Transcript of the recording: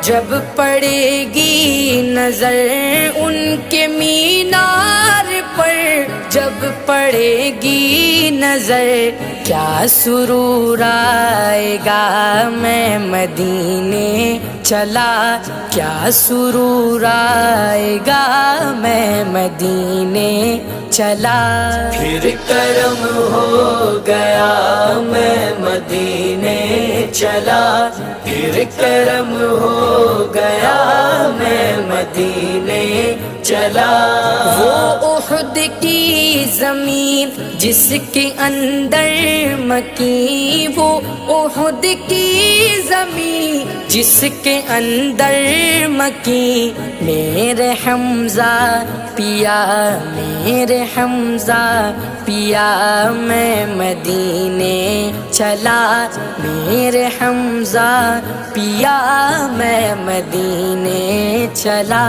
جب پڑے گی نظر ان کے مینار پر، جب پڑے گی نظر کیا سرور آئے گا، میں مدینے چلا کیا سرور آئے گا، میں مدینے چلا۔ پھر کرم ہو گیا میں مدینے چلا، پھر کرم ہو گیا میں مدینے چلا۔ وہ احد کی زمین جس کے اندر مکی، وہ احد کی زمین جس کے اندر مکی، میرے حمزہ پیا، میرے حمزہ پیا، میں مدینے چلا، میرے حمزہ پیا، میں مدینے چلا۔